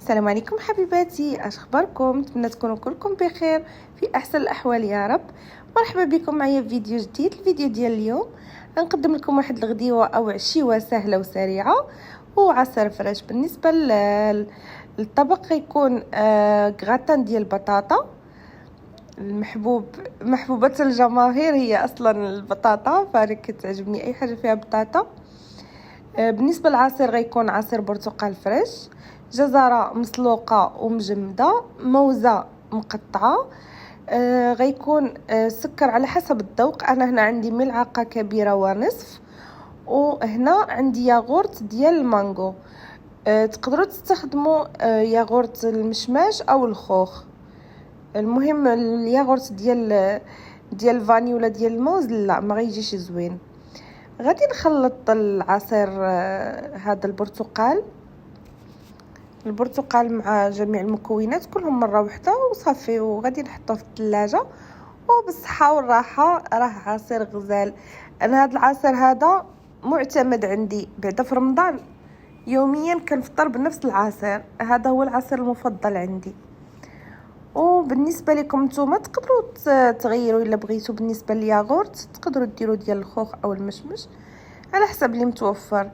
السلام عليكم حبيباتي، اش اخباركم؟ نتمنى تكونوا كلكم بخير في احسن الاحوال يا رب. مرحبا بكم معايا في فيديو جديد. الفيديو ديال اليوم غنقدم لكم واحد الغديوه او عشيوه سهله وسريعه وعصير فريش. بالنسبه للطبق غيكون غراتان ديال البطاطا محبوبه الجماهير، هي اصلا البطاطا فانا كتعجبني اي حاجه فيها بطاطا. بالنسبه للعصير غيكون عصير برتقال فريش، جزره مسلوقه ومجمده، موزه مقطعه، غيكون سكر على حسب الذوق. انا هنا عندي ملعقه كبيره ونصف، وهنا عندي ياغورت ديال المانغو. تقدروا تستخدموا ياغورت المشماش او الخوخ. المهم الياغورت ديال الفاني ولا ديال الموز لا ما غيجيش زوين. غادي نخلط العصير هذا البرتقال مع جميع المكونات كلهم مره واحده وصافي، وغادي نحطه في الثلاجه وبالصحه والراحه. راه عصير غزال. انا هذا العصير هذا معتمد عندي بعدا في رمضان، يوميا كنفطر بنفس العصير هذا، هو العصير المفضل عندي. وبالنسبه لكم نتوما تقدروا تغيروا الا بغيتوا. بالنسبه للياغورت تقدروا ديروا ديال الخوخ او المشمش على حسب اللي متوفر.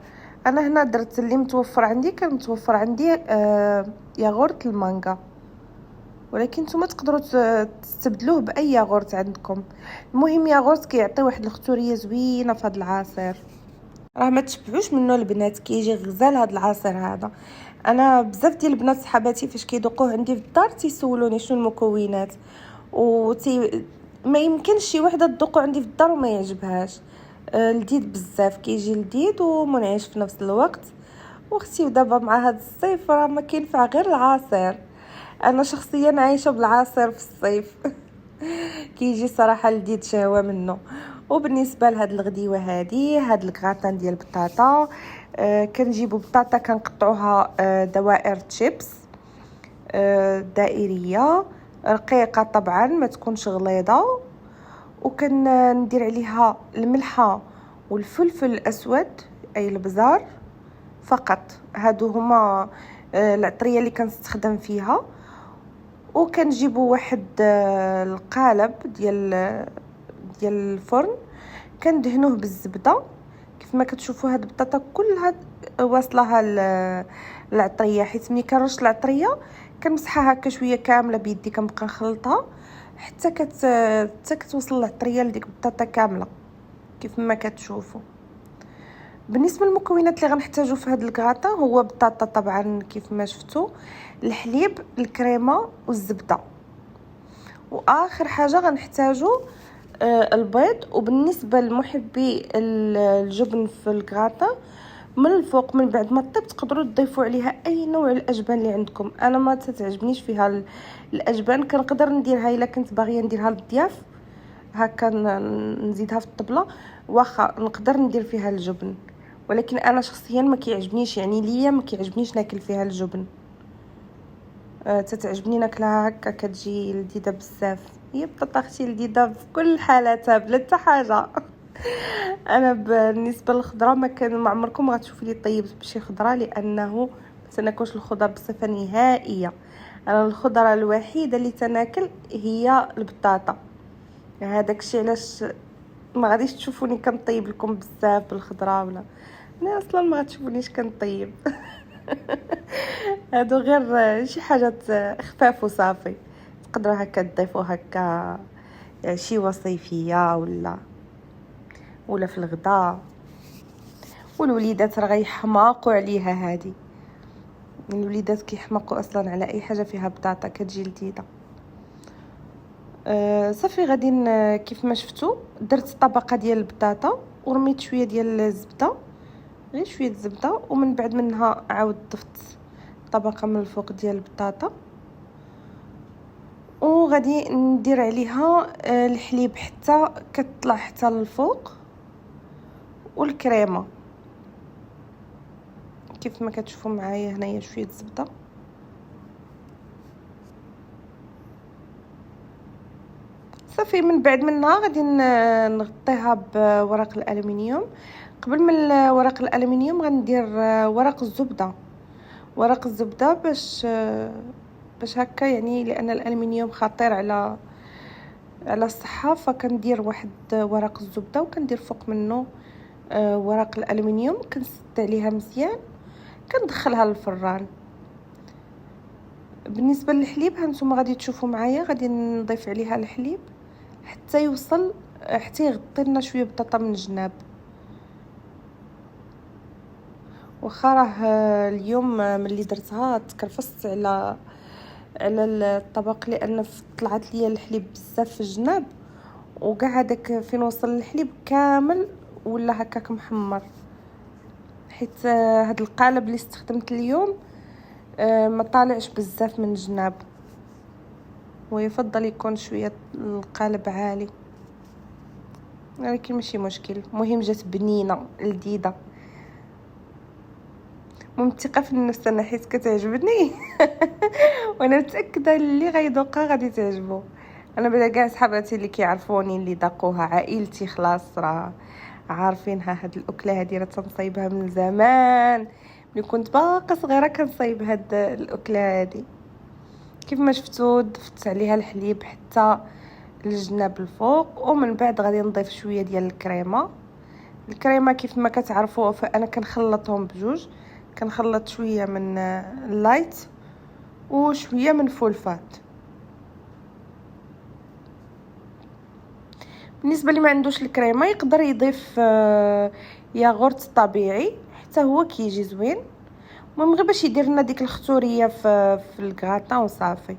انا هنا درت اللي متوفر عندي، كان متوفر عندي ياغورت المانغا، ولكن نتوما تقدروا تستبدلوه باي ياغورت عندكم. المهم ياغورت كيعطي واحد الختوريه زوينه في هذا العصير، راه ما تشبعوش منه البنات، كيجي غزال هذا العصير هذا. انا بزاف ديال البنات صحاباتي فاش كيذوقوه عندي في الدار تيسولوني شنو المكونات، ما يمكنش شي وحده تذوقو عندي في الدار وما يعجبهاش. لذيذ بزاف، كيجي لذيذ ومنعش في نفس الوقت. واختي ودابا مع هذا الصيف راه ما كينفع غير العصير. انا شخصيا عايشه بالعصير في الصيف كيجي صراحه لذيذ شهوه منه. وبالنسبه لهاد الغديوه هاد الكراتان ديال البطاطا، كنجيبوا بطاطا كنقطعوها دوائر تشيبس دائريه رقيقه طبعا، ما تكونش غليظه. وكندير عليها الملحه والفلفل الاسود اي البزار فقط، هادو هما العطريه اللي كنستخدم فيها. وكنجيبوا واحد القالب ديال الفرن كندهنوه بالزبده. كيف ما كتشوفوا هاد البطاطا كلها واصلها العطريه، حيت ملي كنرش العطريه كنمسحها هكا شويه كامله بيدي، كنبقى نخلطها حتى كتوصل العطريه لديك البطاطا كامله كيف ما كتشوفوا. بالنسبه للمكونات اللي غنحتاجو في هذا الكراطه، هو بطاطا طبعا كيف ما شفتوا، الحليب، الكريمه والزبده، واخر حاجه غنحتاجو البيض. وبالنسبه لمحبي الجبن في الكراطه، من الفوق من بعد ما طيب تقدروا تضيفوا عليها اي نوع الاجبان اللي عندكم. انا ما تتعجبنيش فيها الاجبان، كنقدر نديرها الا كنت باغيه نديرها للضياف هكا نزيدها في الطبله، واخا نقدر ندير فيها الجبن، ولكن انا شخصيا ما كيعجبنيش، يعني ليا ما كيعجبنيش ناكل فيها الجبن. تتعجبني ناكلها هكا كتجي لذيذه بزاف. هي بطاطا اختي لذيذه في كل حالاتها بلا حتى حاجه انا بالنسبه للخضره ما عمركم غتشوفوا لي طيبت بشي خضره، لانه ما تناكلش الخضر بصفه نهائيه. انا الخضره الوحيده اللي تناكل هي البطاطا، هذاك الشيء علاش ما غاديش تشوفوني كنطيب لكم بزاف بالخضره، ولا انا اصلا ما غتشوفونيش كنطيب هادو غير شي حاجات خفاف وصافي، تقدروا هكا تضيفوا هكا شي وصيفيه ولا في الغداء. والوليدات راه غيحماقوا عليها، هذه الوليدات كيحماقوا اصلا على اي حاجه فيها بطاطا كتجي لذيذه. صافي غادي كيف ما شفتوا درت طبقه ديال البطاطا ورميت شويه ديال الزبده، غير شويه الزبده، ومن بعد منها عاود ضفت طبقه من الفوق ديال البطاطا، وغادي ندير عليها الحليب حتى كتطلع حتى للفوق، والكريمه كيف ما كتشوفوا معايا هنايا شويه الزبده. صافي من بعد منها غادي نغطيها بورق الالومنيوم. قبل من ورق الالومنيوم غندير ورق الزبده، ورق الزبدة باش هكا يعني، لان الالمنيوم خطير على الصحه، فكندير واحد ورق الزبده وكندير فوق منه ورق الالمنيوم، كنسد عليها مزيان، كندخلها للفران. بالنسبه للحليب هانتوما غادي تشوفوا معايا، غادي نضيف عليها الحليب حتى يوصل، حتى يغطي لنا شويه بطاطا من الجناب. واخا راه اليوم ملي درتها تكرفست على الطبق، لان طلعت ليا الحليب بزاف في الجناب، وكاع هذاك فين وصل الحليب كامل ولا هكاك محمر، حيت هاد القالب اللي استخدمت اليوم ما طالعش بزاف من الجناب، ويفضل يكون شويه القالب عالي، ولكن ماشي مشكل، المهم جات بنينه لذيذه. ممتقه في النفس انا، حيت كتعجبني وانا متاكده اللي غيذوقها غادي تعجبو. انا بدا كاع صحاباتي اللي كيعرفوني اللي ذاقوها، عائلتي خلاص راه عارفينها. هاد الاكله هادي راه تنصايبها من زمان، ملي كنت باقا صغيره كنصايب هاد الاكله هادي. كيف ما شفتوا ضفت عليها الحليب حتى الجناب الفوق، ومن بعد غادي نضيف شويه ديال الكريمه كيف ما كتعرفوا، فانا كنخلطهم بجوج، كنخلط شويه من اللايت وشويه من فولفات. بالنسبه اللي ما عندوش الكريمه يقدر يضيف ياغورت طبيعي حتى هو كيجي زوين، المهم غير باش يدير لنا ديك الختوريه في الكراطان وصافي.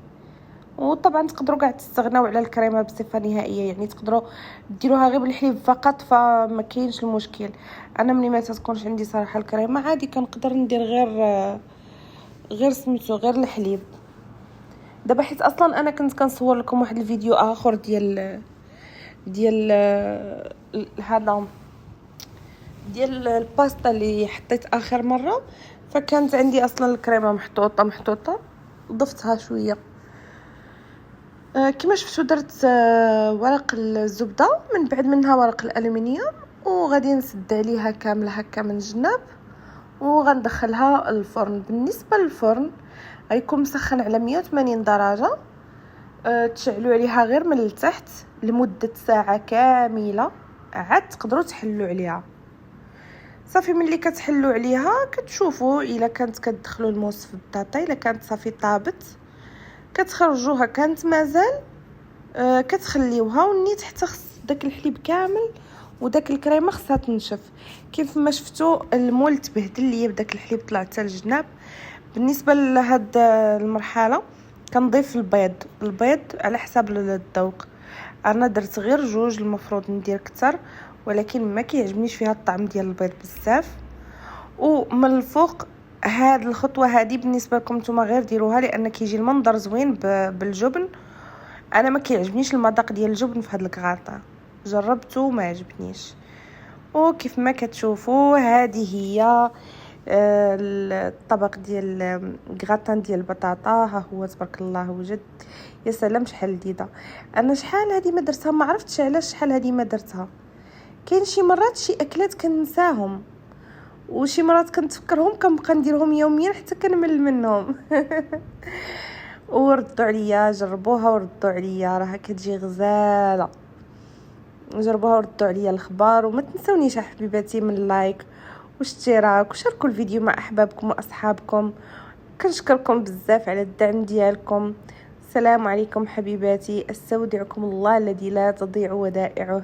وطبعا تقدروا كاع تستغناو على الكريمه بصفه نهائيه، يعني تقدروا ديروها غير بالحليب فقط، فما كاينش المشكل. انا ملي ما تكونش عندي صراحه الكريمه عادي كنقدر ندير غير سميتو غير الحليب. دابا حيت اصلا انا كنت كنصور لكم واحد الفيديو اخر ديال هذا ديال الباستا اللي حطيت اخر مره، فكانت عندي اصلا الكريمه محطوطه ضفتها شويه. كما شفتوا درت ورق الزبده، من بعد منها ورق الالومنيوم، وغادي نسد عليها كامله هكا من الجناب، وغندخلها الفرن. بالنسبه للفرن غيكون مسخن على 180 درجه، تشعلوا عليها غير من التحت لمده ساعه كامله، عاد تقدروا تحلوا عليها. صافي ملي كتحلوا عليها كتشوفوا الا كانت كتدخلوا الموس في البطاطا، الا كانت صافي طابت كتخرجوها، كانت مازال كتخليوها، والنيت حتى خص داك الحليب كامل وداك الكريمه خصها تنشف. كيف ما شفتوا المول تبهدل ليا بداك الحليب طلع حتى الجناب. بالنسبه لهاد المرحله كنضيف البيض على حساب الذوق. انا درت غير جوج، المفروض ندير كتر، ولكن ما كيعجبنيش فيها الطعم ديال البيض بزاف. ومن الفوق هاد الخطوه هذه بالنسبه لكم نتوما غير ديروها، لان كيجي المنظر زوين بالجبن. انا ما كيعجبنيش المذاق ديال الجبن في هاد الكغاطه، جربته وما عجبنيش. وكيف ما كتشوفوا هذه هي الطبق ديال الكغاطان ديال البطاطا. ها هو تبارك الله وجد، يا سلام شحال لذيذه. انا شحال هذه ما درتها، ما عرفتش علاش شحال هذه ما درتها. كاين شي مرات شي اكلات كنساهم، وشي مرات كنتفكرهم كنبقى نديرهم يوميا حتى كنمل منهم وردوا عليا، جربوها وردوا عليا، راها كتجي غزاله. جربوها وردوا عليا الخبار، وما تنسونيش حبيباتي من اللايك واشتراك وشاركوا الفيديو مع احبابكم واصحابكم. كنشكركم بزاف على الدعم ديالكم. السلام عليكم حبيباتي، استودعكم الله الذي لا تضيع ودائعه.